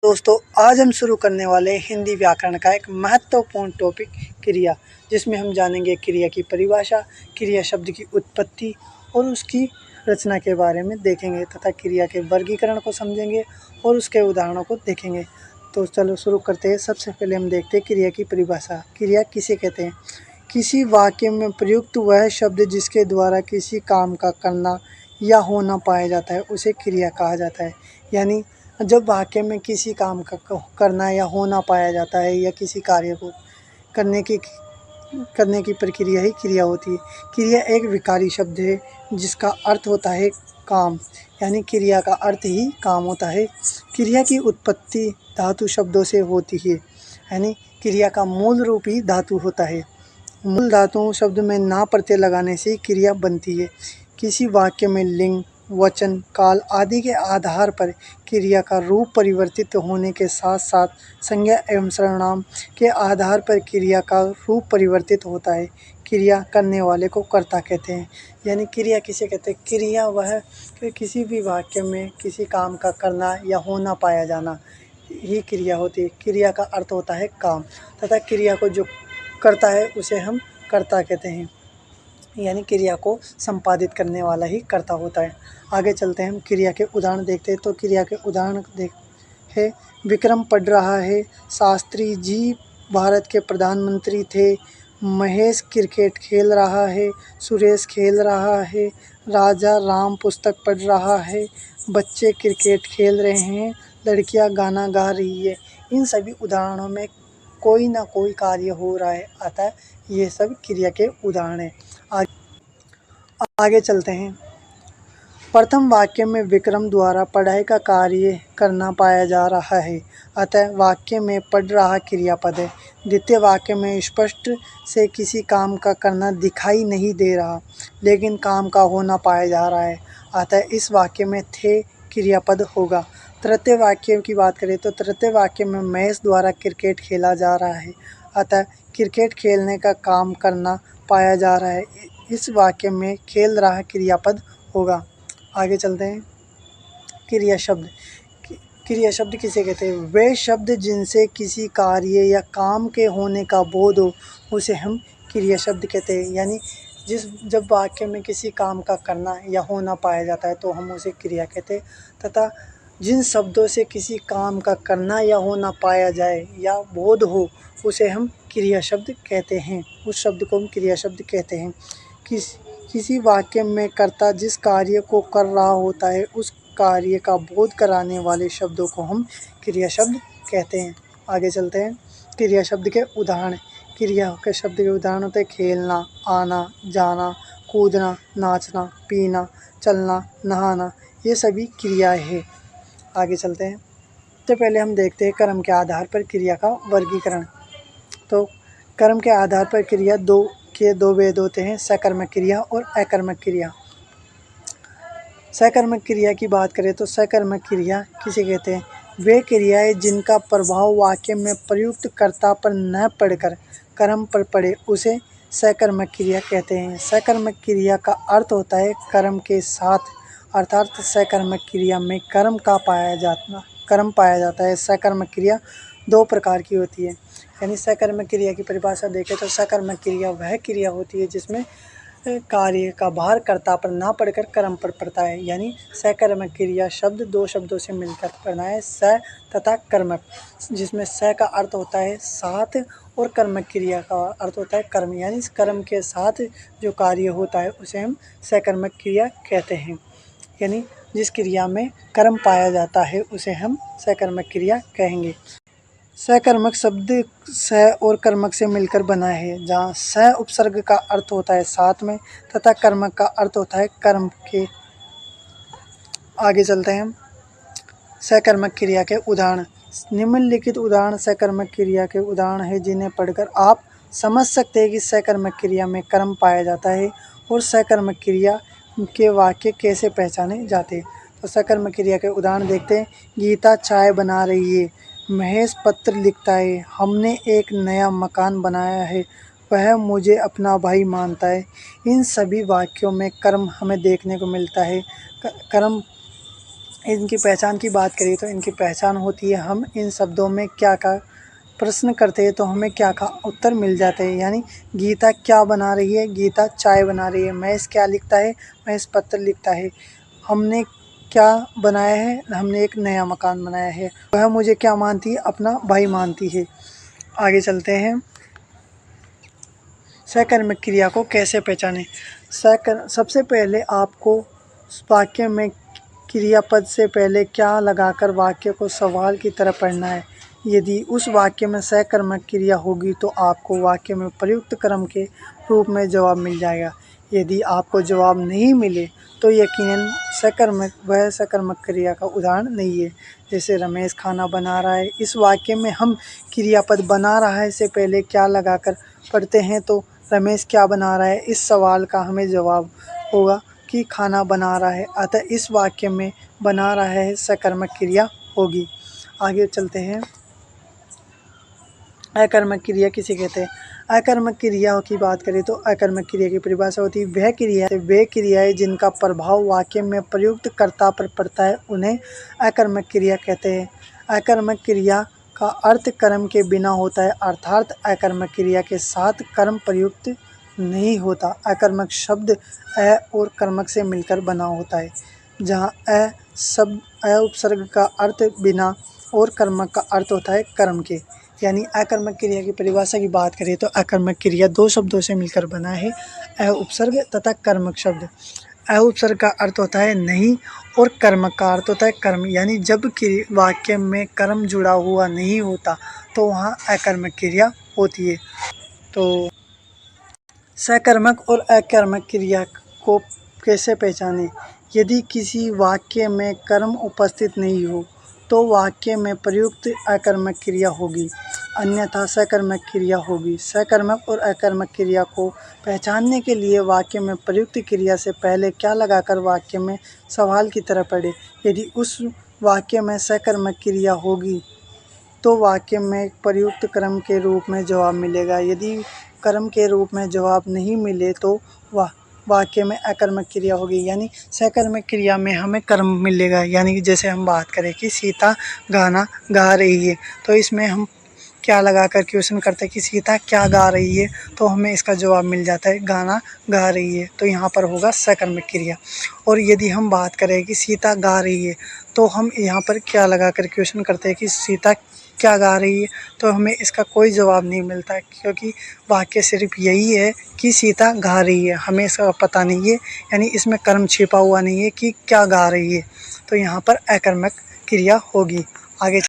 दोस्तों, आज हम शुरू करने वाले हैं हिंदी व्याकरण का एक महत्वपूर्ण टॉपिक क्रिया, जिसमें हम जानेंगे क्रिया की परिभाषा, क्रिया शब्द की उत्पत्ति और उसकी रचना के बारे में देखेंगे तथा क्रिया के वर्गीकरण को समझेंगे और उसके उदाहरणों को देखेंगे। तो चलो शुरू करते हैं। सबसे पहले हम देखते हैं क्रिया की परिभाषा। क्रिया किसे कहते हैं? किसी वाक्य में प्रयुक्त वह शब्द जिसके द्वारा किसी काम का करना या होना पाया जाता है उसे क्रिया कहा जाता है। यानी जब वाक्य में किसी काम का करना या होना पाया जाता है या किसी कार्य को करने की प्रक्रिया ही क्रिया होती है। क्रिया एक विकारी शब्द है जिसका अर्थ होता है काम, यानी क्रिया का अर्थ ही काम होता है। क्रिया की उत्पत्ति धातु शब्दों से होती है, यानी क्रिया का मूल रूप ही धातु होता है। मूल धातु शब्द में ना प्रत्यय लगाने से क्रिया बनती है। किसी वाक्य में लिंग, वचन, काल आदि के आधार पर क्रिया का रूप परिवर्तित होने के साथ साथ संज्ञा एवं सर्वनाम के आधार पर क्रिया का रूप परिवर्तित होता है। क्रिया करने वाले को कर्ता कहते हैं। यानी क्रिया किसे कहते हैं? क्रिया वह किसी भी वाक्य में किसी काम का करना या होना पाया जाना ही क्रिया होती है। क्रिया का अर्थ होता है काम तथा क्रिया को जो करता है उसे हम कर्ता कहते हैं, यानी क्रिया को संपादित करने वाला ही कर्ता होता है। आगे चलते हैं, हम क्रिया के उदाहरण देखते हैं। तो क्रिया के उदाहरण है, विक्रम पढ़ रहा है, शास्त्री जी भारत के प्रधानमंत्री थे, महेश क्रिकेट खेल रहा है, सुरेश खेल रहा है, राजा राम पुस्तक पढ़ रहा है, बच्चे क्रिकेट खेल रहे हैं, लड़कियां गाना गा रही है। इन सभी उदाहरणों में कोई ना कोई कार्य हो रहा है, अतः ये सब क्रिया के उदाहरण हैं। आगे चलते हैं। प्रथम वाक्य में विक्रम द्वारा पढ़ाई का कार्य करना पाया जा रहा है, अतः वाक्य में पढ़ रहा क्रियापद है। द्वितीय वाक्य में स्पष्ट से किसी काम का करना दिखाई नहीं दे रहा, लेकिन काम का होना पाया जा रहा है, अतः इस वाक्य में थे क्रियापद होगा। तृतीय वाक्य की बात करें तो तृतीय वाक्य में महेश द्वारा क्रिकेट खेला जा रहा है, अतः क्रिकेट खेलने का काम करना पाया जा रहा है। इस वाक्य में खेल रहा क्रियापद होगा। आगे चलते हैं। क्रिया शब्द। क्रिया शब्द किसे कहते हैं? वे शब्द जिनसे किसी कार्य या काम के होने का बोध हो उसे हम क्रिया शब्द कहते हैं। यानी जब वाक्य में किसी काम का करना या होना पाया जाता है तो हम उसे क्रिया कहते हैं, तथा जिन शब्दों से किसी काम का करना या होना पाया जाए या बोध हो उसे हम क्रिया शब्द कहते हैं। उस शब्द को हम क्रिया शब्द कहते हैं। किसी वाक्य में कर्ता जिस कार्य को कर रहा होता है उस कार्य का बोध कराने वाले शब्दों को हम क्रिया शब्द कहते हैं। आगे चलते हैं। क्रिया शब्द के उदाहरण। क्रिया के शब्द के उदाहरण होते हैं खेलना, आना, जाना, कूदना, नाचना, पीना, चलना, नहाना, ये सभी क्रियाएं हैं। आगे चलते हैं। तो पहले हम देखते हैं कर्म के आधार पर क्रिया का वर्गीकरण। तो कर्म के आधार पर क्रिया दो भेद होते हैं, सकर्मक क्रिया और अकर्मक क्रिया। सकर्मक क्रिया की बात करें तो सकर्मक क्रिया किसे कहते हैं? वे क्रियाएं जिनका प्रभाव वाक्य में प्रयुक्त कर्ता पर न पड़कर कर्म पर पड़े उसे सकर्मक क्रिया कहते हैं। सकर्मक क्रिया का अर्थ होता है कर्म के साथ, अर्थात सकर्मक क्रिया में कर्म पाया जाता है। सकर्मक क्रिया दो प्रकार की होती है। यानी सकर्मक क्रिया की परिभाषा देखें तो सकर्मक क्रिया वह क्रिया होती है जिसमें कार्य का भार कर्ता पर ना पड़कर कर्म पर पड़ता है। यानी सकर्मक क्रिया शब्द दो शब्दों से मिलकर बना है, स तथा कर्मक, जिसमें स का अर्थ होता है साथ और कर्मक क्रिया का अर्थ होता है कर्म। यानी कर्म के साथ जो कार्य होता है उसे हम सकर्मक क्रिया कहते हैं। यानी जिस क्रिया में कर्म पाया जाता है उसे हम सकर्मक क्रिया कहेंगे। सकर्मक शब्द स और कर्मक से मिलकर बना है, जहाँ स उपसर्ग का अर्थ होता है साथ में तथा कर्मक का अर्थ होता है कर्म के। आगे चलते हैं। सकर्मक क्रिया के उदाहरण। निम्नलिखित उदाहरण सकर्मक क्रिया के उदाहरण है जिन्हें पढ़कर आप समझ सकते हैं कि सकर्मक क्रिया में कर्म पाया जाता है और सकर्मक क्रिया के वाक्य कैसे पहचाने जाते हैं। तो सकर्मक क्रिया के उदाहरण देखते हैं। गीता चाय बना रही है, महेश पत्र लिखता है, हमने एक नया मकान बनाया है, वह मुझे अपना भाई मानता है। इन सभी वाक्यों में कर्म हमें देखने को मिलता है। कर्म इनकी पहचान की बात करें तो इनकी पहचान होती है, हम इन शब्दों में क्या का प्रश्न करते हैं तो हमें क्या का उत्तर मिल जाते हैं। यानी गीता क्या बना रही है, गीता चाय बना रही है। महेश क्या लिखता है, महेश पत्र लिखता है। हमने क्या बनाया है, हमने एक नया मकान बनाया है। वह मुझे क्या मानती है, अपना भाई मानती है। आगे चलते हैं। सकर्मक क्रिया को कैसे पहचानें। सबसे पहले आपको वाक्य में क्रियापद से पहले क्या लगाकर वाक्य को सवाल की तरह पढ़ना है। यदि उस वाक्य में सकर्मक क्रिया होगी तो आपको वाक्य में प्रयुक्त कर्म के रूप में जवाब मिल जाएगा। यदि आपको जवाब नहीं मिले तो यकीनन वह सकर्मक क्रिया का उदाहरण नहीं है। जैसे रमेश खाना बना रहा है, इस वाक्य में हम क्रियापद बना रहा है से पहले क्या लगाकर पढ़ते हैं तो रमेश क्या बना रहा है, इस सवाल का हमें जवाब होगा कि खाना बना रहा है। अतः इस वाक्य में बना रहा है सकर्मक क्रिया होगी। आगे चलते हैं। अकर्मक क्रिया किसे कहते हैं। अकर्मक क्रिया की बात करें तो अकर्मक क्रिया की परिभाषा होती है वे क्रियाएं जिनका प्रभाव वाक्य में प्रयुक्त कर्ता पर पड़ता है उन्हें अकर्मक क्रिया कहते हैं। अकर्मक क्रिया का अर्थ कर्म के बिना होता है, अर्थात अकर्मक क्रिया के साथ कर्म प्रयुक्त नहीं होता। अकर्मक शब्द अ और कर्मक से मिलकर बना होता है, जहाँ अ उपसर्ग का अर्थ बिना और कर्मक का अर्थ होता है कर्म के। यानी अकर्मक क्रिया की परिभाषा की बात करें तो अकर्मक क्रिया दो शब्दों से मिलकर बना है, अ उपसर्ग तथा कर्मक शब्द। अ उपसर्ग का अर्थ होता है नहीं और कर्मक का अर्थ होता है कर्म। यानी जब वाक्य में कर्म जुड़ा हुआ नहीं होता तो वहाँ अकर्मक क्रिया होती है। तो सकर्मक और अकर्मक क्रिया को कैसे पहचानें। यदि किसी वाक्य में कर्म उपस्थित नहीं हो तो वाक्य में प्रयुक्त अकर्मक क्रिया होगी, अन्यथा सकर्मक क्रिया होगी। सकर्मक और अकर्मक क्रिया को पहचानने के लिए वाक्य में प्रयुक्त क्रिया से पहले क्या लगाकर वाक्य में सवाल की तरह पढ़े। यदि उस वाक्य में सकर्मक क्रिया होगी तो वाक्य में प्रयुक्त कर्म के रूप में जवाब मिलेगा। यदि कर्म के रूप में जवाब नहीं मिले तो वाक्य में अकर्मक क्रिया होगी। यानी सकर्मक क्रिया में हमें कर्म मिलेगा। यानी कि जैसे हम बात करें कि सीता गाना गा रही है तो इसमें हम क्या लगाकर क्वेश्चन करते हैं कि सीता क्या गा रही है, तो हमें इसका जवाब मिल जाता है गाना गा रही है, तो यहाँ पर होगा सकर्मक क्रिया। और यदि हम बात करें कि सीता गा रही है तो हम यहाँ पर क्या लगाकर क्वेश्चन करते हैं कि सीता क्या गा रही है, तो हमें इसका कोई जवाब नहीं मिलता क्योंकि वाक्य सिर्फ यही है कि सीता गा रही है, हमें इसका पता नहीं है। यानी इसमें कर्म छिपा हुआ नहीं है कि क्या गा रही है, तो यहाँ पर अकर्मक क्रिया होगी। आगे